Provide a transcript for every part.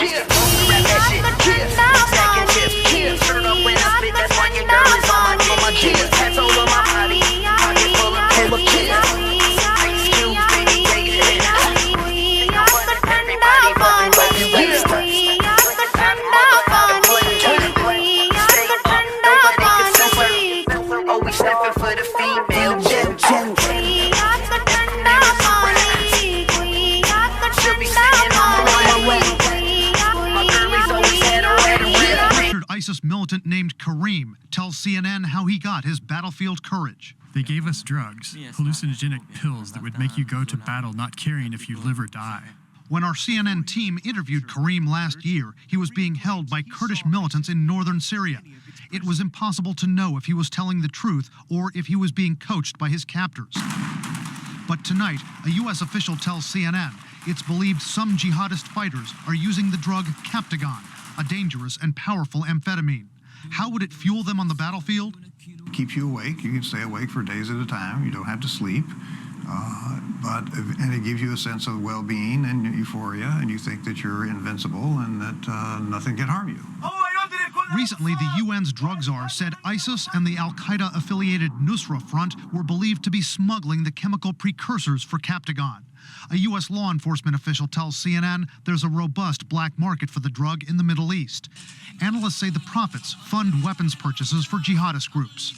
Yeah, rap that shit. Yeah, stacking chips. Yeah, turn up when I spit. That's why your girl is on my yeah. Hats all on my body. Pocket full of kids. Ice Cube, baby, take it in. Everybody fucking with you. Always stepping for the female. She'll be sitting on my way. My girlie's always had a red. ISIS militant named Kareem tells CNN how he got his battlefield courage. They gave us drugs, hallucinogenic pills that would make you go to battle not caring if you live or die. When our CNN team interviewed Kareem last year, he was being held by Kurdish militants in northern Syria. It was impossible to know if he was telling the truth or if he was being coached by his captors. But tonight, a U.S. official tells CNN it's believed some jihadist fighters are using the drug Captagon, a dangerous and powerful amphetamine. How would it fuel them on the battlefield? Keeps you awake. You can stay awake for days at a time. You don't have to sleep. And it gives you a sense of well-being and euphoria, and you think that you're invincible and that nothing can harm you. Recently, the UN's drug czar said ISIS and the al-Qaeda-affiliated Nusra Front were believed to be smuggling the chemical precursors for Captagon. A U.S. law enforcement official tells CNN there's a robust black market for the drug in the Middle East. Analysts say the profits fund weapons purchases for jihadist groups.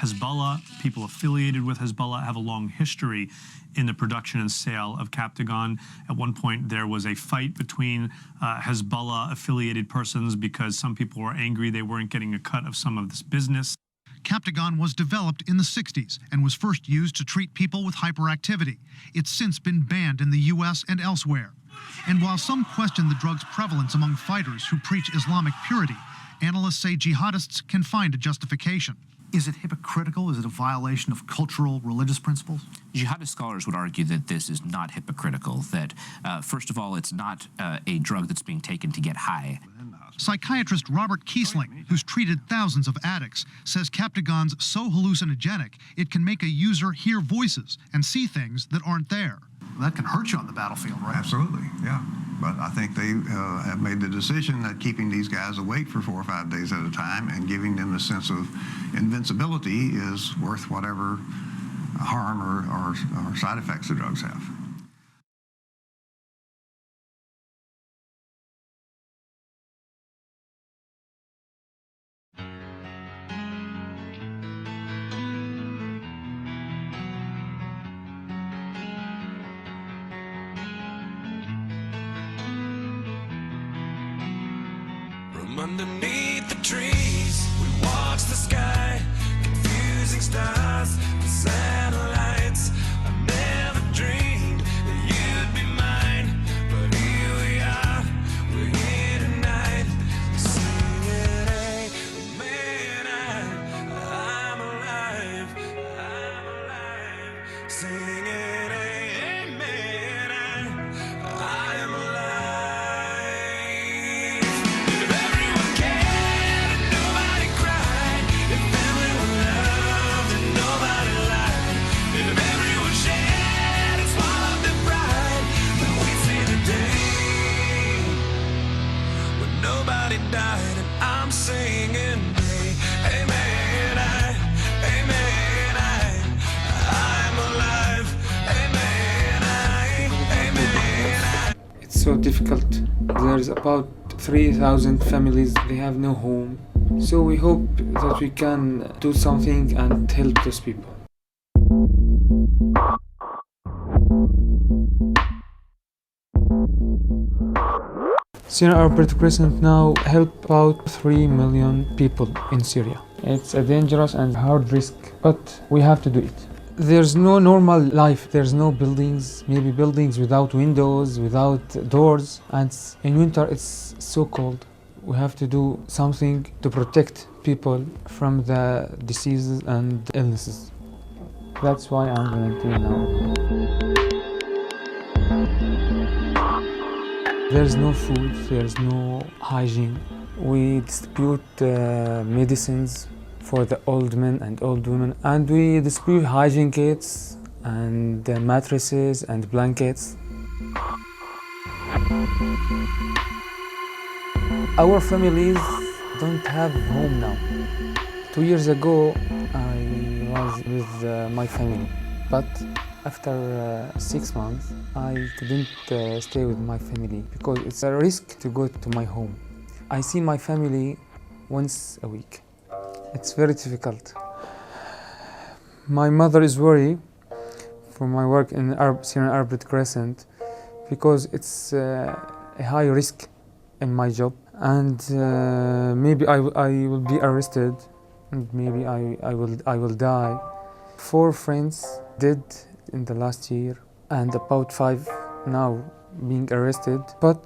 Hezbollah, people affiliated with Hezbollah, have a long history in the production and sale of Captagon. At one point, there was a fight between Hezbollah-affiliated persons because some people were angry they weren't getting a cut of some of this business. Captagon was developed in the 60s and was first used to treat people with hyperactivity. It's since been banned in the U.S. and elsewhere. And while some question the drug's prevalence among fighters who preach Islamic purity, analysts say jihadists can find a justification. Is it hypocritical? Is it a violation of cultural, religious principles? Jihadist scholars would argue that this is not hypocritical, that, first of all, it's not a drug that's being taken to get high. Psychiatrist Robert Kiesling, who's treated thousands of addicts, says Captagon's so hallucinogenic it can make a user hear voices and see things that aren't there. That can hurt you on the battlefield, right? Absolutely, yeah. But I think they have made the decision that keeping these guys awake for 4 or 5 days at a time and giving them a sense of invincibility is worth whatever harm or side effects the drugs have. Underneath the trees, we watch the sky, confusing stars and satellites. I never dreamed that you'd be mine, but here we are, we're here tonight, singing, hey, man, I'm alive, singing, hey, man, I am alive. Nobody died and I'm singing, hey man, I'm alive, hey man. It's so difficult. There's about 3,000 families, they have no home. So we hope that we can do something and help those people. Syrian Arab Crescent now help about 3 million people in Syria. It's a dangerous and hard risk, but we have to do it. There's no normal life, there's no buildings, maybe buildings without windows, without doors, and in winter it's so cold. We have to do something to protect people from the diseases and illnesses. That's why I'm volunteering now. There's no food, there's no hygiene. We distribute medicines for the old men and old women, and we distribute hygiene kits and mattresses and blankets. Our families don't have home now. 2 years ago, I was with my family, but after 6 months, I couldn't stay with my family because it's a risk to go to my home. I see my family once a week. It's very difficult. My mother is worried for my work in Syrian Arab Red Crescent because it's a high risk in my job, and maybe I will be arrested, and maybe I will die. 4 friends dead in the last year, and about 5 now being arrested. But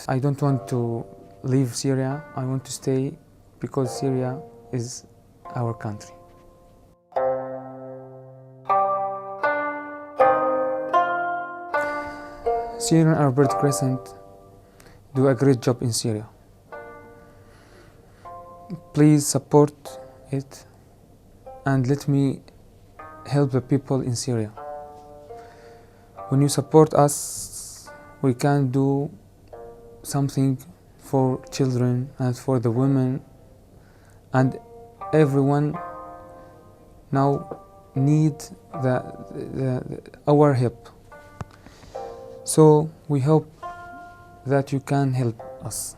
I don't want to leave Syria. I want to stay because Syria is our country. Syrian Arab Red Crescent do a great job in Syria. Please support it and let me help the people in Syria. When you support us, we can do something for children and for the women, and everyone now need our help. So we hope that you can help us.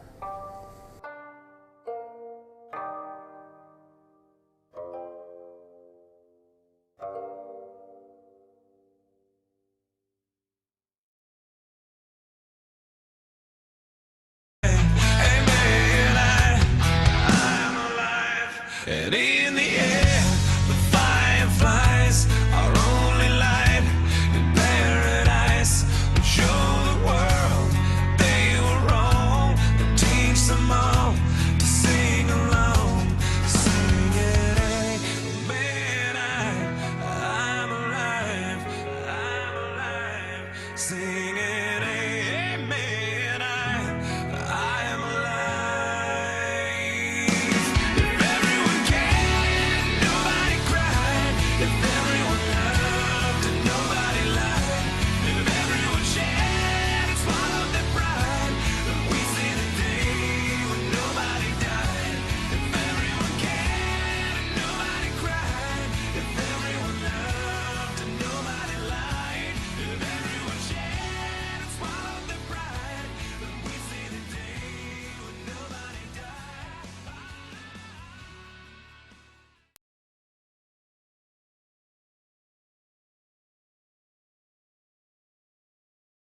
And in the end